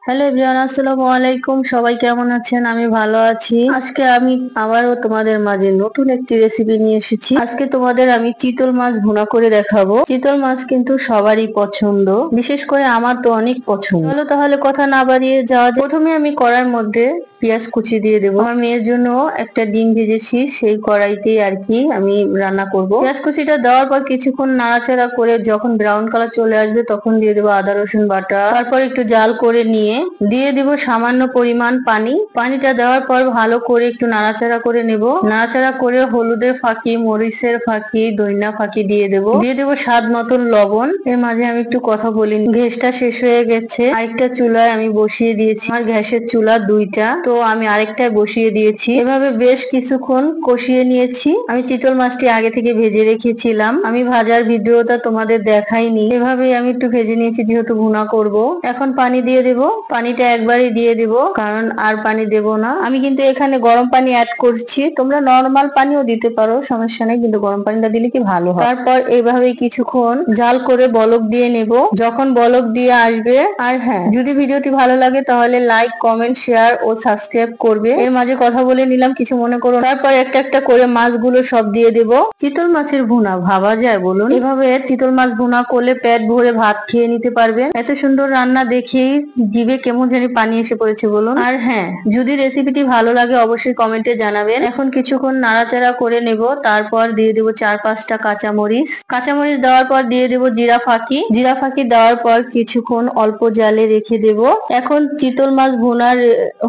Hello everyone, আসসালামু আলাইকুম। সবাই কেমন আছেন? আমি ভালো আছি। আজকে আমি আবারও তোমাদের মাঝে নতুন একটি রেসিপি নিয়ে এসেছি। আজকে তোমাদের আমি চিতল মাছ ভুনা করে দেখাবো। চিতল মাছ কিন্তু সবারই পছন্দ, বিশেষ করে আমার তো অনেক পছন্দ। চলো তাহলে কথা না বাড়িয়ে যাওয়া যাক। প্রথমে আমি কড়াইয়ের মধ্যে পেঁয়াজ কুচি দিয়ে দেবো। আমার মেয়ের জন্য একটা ডিম ভেজেছি, সেই কড়াইতেই আর কি আমি রান্না করব। পেঁয়াজ কুচিটা দেওয়ার পর কিছুক্ষণ নাড়াচাড়া করে যখন ব্রাউন কালার চলে আসবে তখন দিয়ে দেবো আদা রসুন বাটা। তারপর একটু জাল করে নিয়ে দিয়ে দিব সামান্য পরিমাণ পানি। পানিটা দেওয়ার পর ভালো করে একটু নাড়াচাড়া করে নেব। নাড়াচাড়া করে হলুদের ফাঁকি, মরিচের ফাঁকি, ধনিয়া ফাঁকি দিয়ে দেব। দিয়ে দেবো স্বাদ মতন লবণ। এর মাঝে আমি একটু কথা বলি, গ্যাসটা শেষ হয়ে গেছে, আরেকটা চুলায় আমি বসিয়ে দিয়েছি। আমার গ্যাসের চুলা দুইটা, তো আমি আরেকটায় বসিয়ে দিয়েছি। এভাবে বেশ কিছুক্ষণ কষিয়ে নিয়েছি। আমি চিতল মাছটি আগে থেকে ভেজে রেখেছিলাম, আমি ভাজার ভিডিওটা তোমাদের দেখাইনি। এভাবে আমি একটু ভেজে নিয়েছি যেহেতু ভুনা করব। এখন পানি দিয়ে দেব। পানিটা একবারই দিয়ে দেব, কারণ আর পানি দেব না। আমি কিন্তু এখানে গরম পানি অ্যাড করছি, তোমরা নরমাল পানিও দিতে পারো, সমস্যা নেই, কিন্তু গরম পানিটা দিলে কি ভালো হয়। তারপর এইভাবে কিছুক্ষণ জাল করে বলক দিয়ে নেব। যখন বলক দিয়ে আসবে, আর হ্যাঁ, যদি ভিডিওটি ভালো লাগে তাহলে লাইক, কমেন্ট, শেয়ার ও সাবস্ক্রাইব করবে। এর মাঝে কথা বলে নিলাম, কিছু মনে করো। তারপর একটা একটা করে মাছগুলো সব দিয়ে দেব। চিতল মাছের ভুনা ভাবা যায় বলুন? এভাবে চিতল মাছ ভুনা করলে পেট ভরে ভাত খেয়ে নিতে পারবেন। এত সুন্দর রান্না দেখেই জিভে কেমন জানি পানি এসে পড়েছে বলুন। আর হ্যাঁ, যদি রেসিপিটি ভালো লাগে অবশ্যই কমেন্টে জানাবেন। এখন কিছুক্ষণ নাড়াচাড়া করে নেব। তারপর দিয়ে দেব 4-5টা কাঁচামরিচ। কাঁচামরিচ দেওয়ার পর দিয়ে দেব জিরা ফাঁকি। জিরা ফাঁকি দেওয়ার পর কিছুক্ষণ অল্প জালে রেখে দেব। এখন চিতল মাছ ভুনার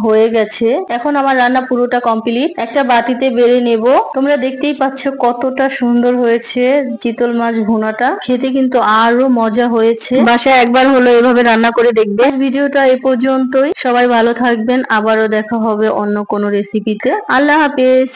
হয়ে গেছে। এখন আমার রান্না পুরোটা কমপ্লিট। একটা বাটিতে বেড়ে নেব। তোমরা দেখতেই পাচ্ছ কতটা সুন্দর হয়েছে চিতল মাছ ভুনাটা। খেতে কিন্তু আরো মজা হয়েছে। বাসায় একবার হলো এভাবে রান্না করে দেখবে। ভিডিওটা এ পর্যন্তই। সবাই ভালো থাকবেন, আবারও দেখা হবে অন্য কোনো রেসিপিতে। আল্লাহ হাফেজ।